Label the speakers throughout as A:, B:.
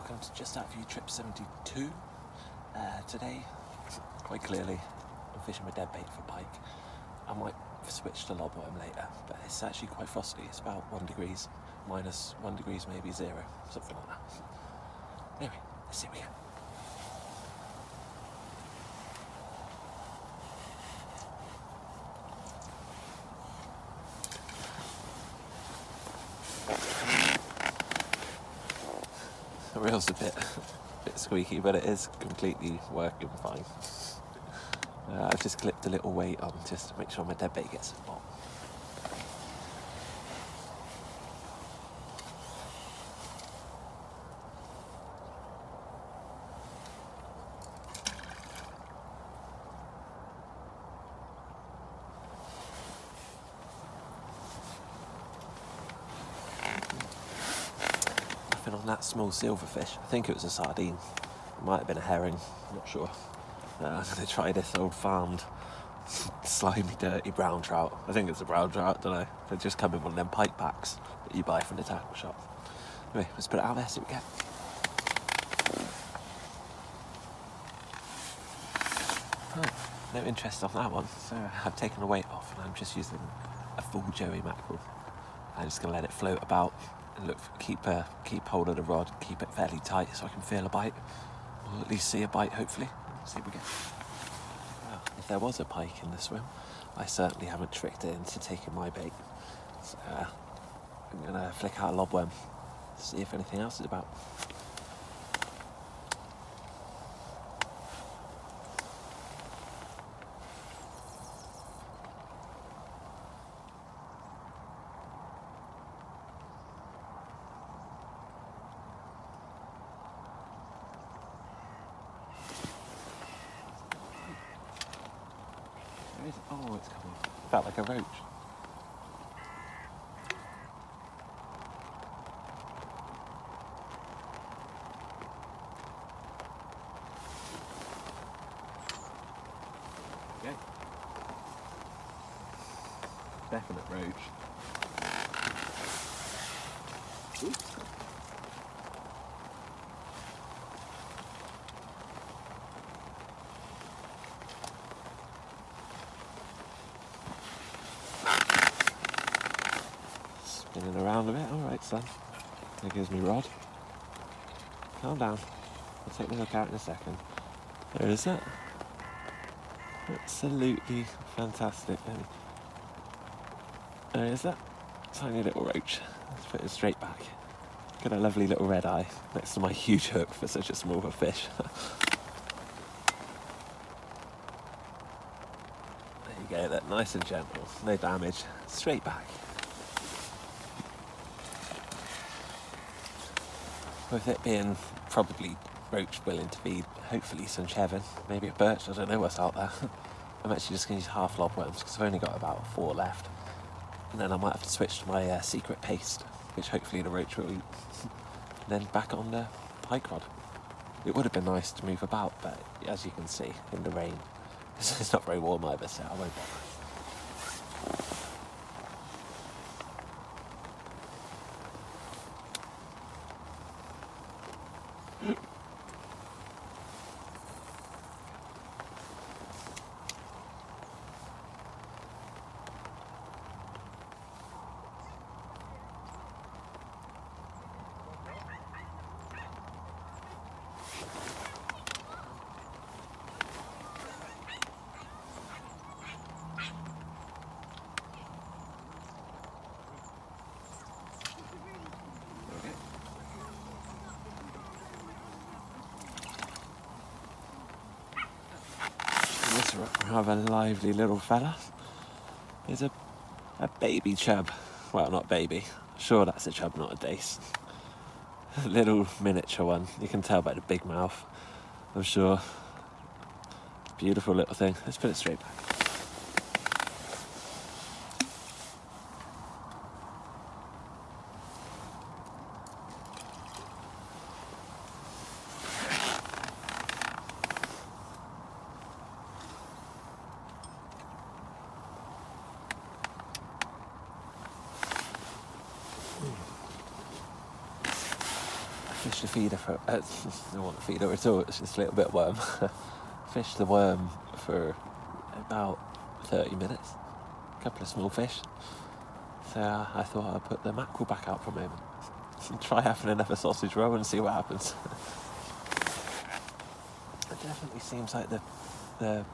A: welcome to Just Out View Trip 72. Today, quite clearly, I'm fishing with dead bait for pike. I might switch to lobworm later, but it's actually quite frosty. It's about 1 degrees, minus 1 degrees, maybe 0, something like that. Anyway, let's see what we get. The reel's a bit squeaky, but it is completely working fine. I've just clipped a little weight on just to make sure my dead bait gets hot. Nothing on that small silverfish. I think it was a sardine. It might have been a herring, I'm not sure. I'm going to try this old farmed, slimy, dirty brown trout. I think it's a brown trout, don't know. They just come in one of them pike packs that you buy from the tackle shop. Anyway, let's put it out there, see what we get. Oh, no interest on that one, so I've taken the weight off and I'm just using a full Joey mackerel. I'm just going to let it float about and keep hold of the rod, keep it fairly tight so I can feel a bite, or at least see a bite hopefully. See what we get. Well, if there was a pike in the swim, I certainly haven't tricked it into taking my bait. So, I'm going to flick out a lobworm, see if anything else is about. Oh, it's coming. Felt like a roach. Okay. Definite roach. Oops. Spinning around a bit. Alright, son. There goes me rod. Calm down. I'll take the hook out in a second. There is that. Absolutely fantastic. There is that. Tiny little roach. Let's put it straight back. Got a lovely little red eye next to my huge hook for such a small of a fish. There you go, that nice and gentle. No damage. Straight back. With it being probably roach willing to feed, hopefully some chevin, maybe a birch, I don't know what's out there. I'm actually just going to use half lobworms because I've only got about 4 left. And then I might have to switch to my secret paste, which hopefully the roach will eat. And then back on the pike rod. It would have been nice to move about, but as you can see, in the rain, it's not very warm either, so I won't bother. This rather lively little fella is a baby chub. Well, not baby. Sure, that's a chub, not a dace. A little miniature one. You can tell by the big mouth, I'm sure. Beautiful little thing. Let's put it straight back. fished a feeder for, I don't want a feeder at all, it's just a little bit of worm. Fished the worm for about 30 minutes, a couple of small fish. So I thought I'd put the mackerel back out for a moment and try having another sausage roll and see what happens. It definitely seems like the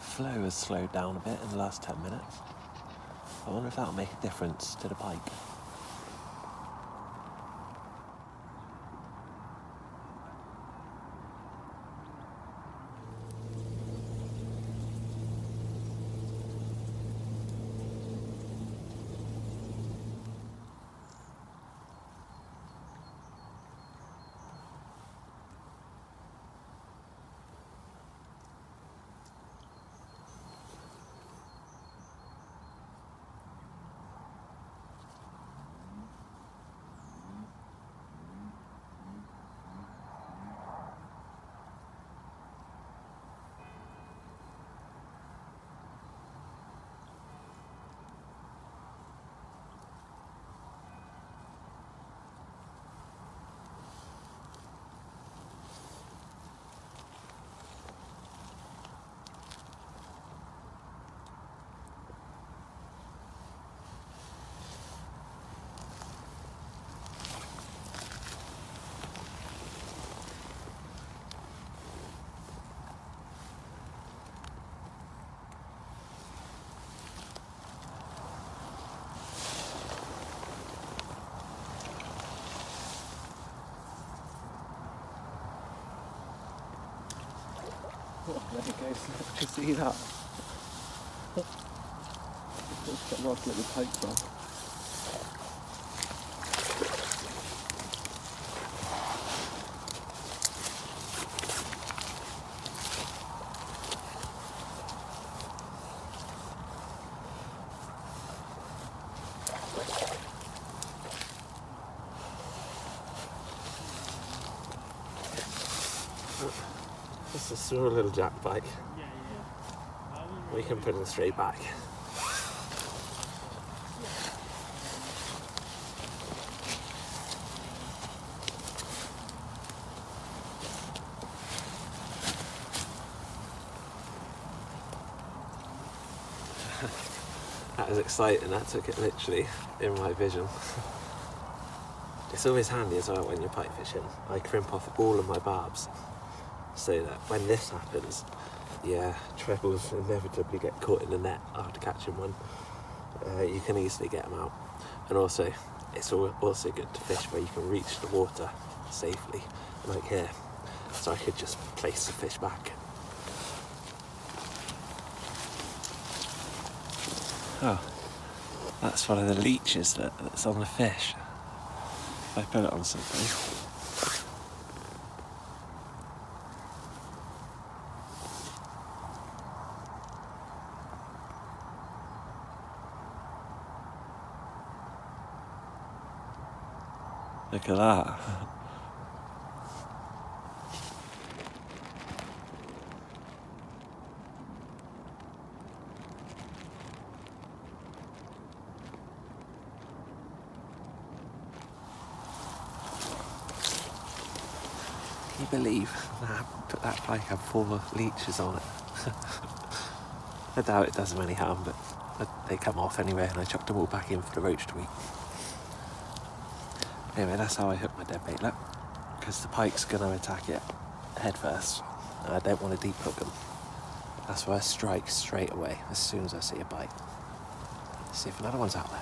A: flow has slowed down a bit in the last 10 minutes. I wonder if that'll make a difference to the pike. Oh, there it goes. Did you see that? Let's get Rod's little pike from. This is a small little jack pike. We can put him straight back. That was exciting, that took it literally in my vision. It's always handy as well when you're pike fishing. I crimp off all of my barbs so that when this happens, yeah, trebles inevitably get caught in the net after catching one. You can easily get them out. And also, it's also good to fish where you can reach the water safely, like here. So I could just place the fish back. Oh, that's one of the leeches that's on the fish. If I put it on something. Look at that. Can you believe that pike had 4 leeches on it? I doubt it does them any harm, but they come off anyway, and I chucked them all back in for the roach to eat. Anyway, that's how I hook my deadbait, look, because the pike's going to attack it head first, and I don't want to deep hook them. That's why I strike straight away as soon as I see a bite. Let's see if another one's out there.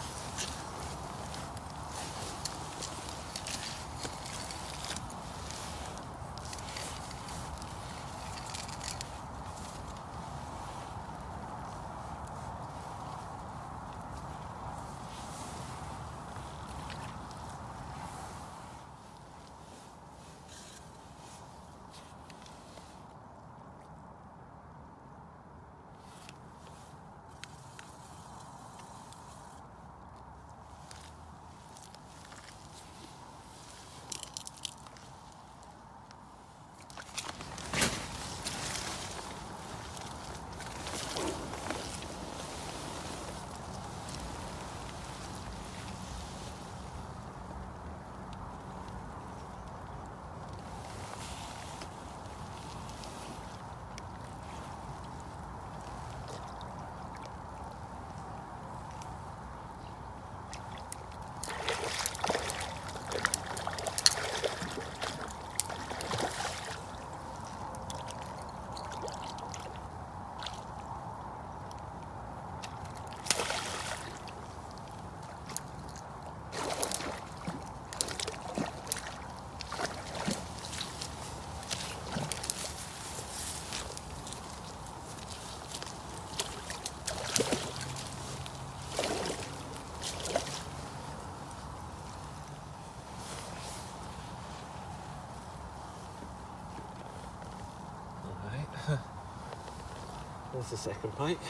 A: There's the second pike.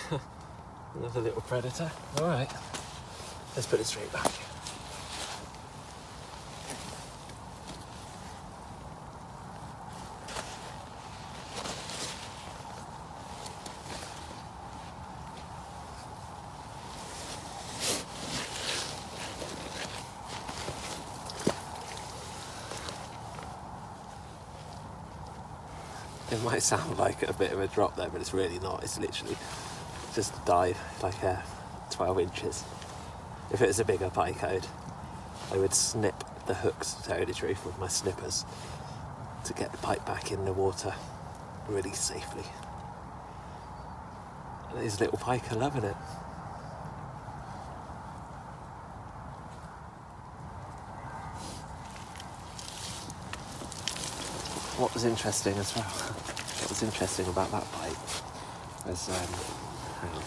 A: Another little predator. All right, let's put it straight back. It might sound like a bit of a drop there, but it's really not. It's literally just a dive, like 12 inches. If it was a bigger pike, I would snip the hooks, to tell you the truth, with my snippers to get the pike back in the water really safely. And these little pike are loving it. What was interesting as well, what was interesting about that pike was, hang on,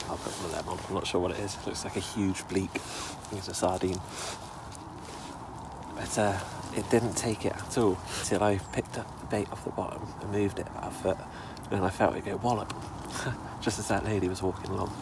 A: I'll put one of them on, I'm not sure what it is. It looks like a huge bleak, I think it's a sardine. But it didn't take it at all until I picked up the bait off the bottom and moved it about a foot, and I felt it go wallop, just as that lady was walking along.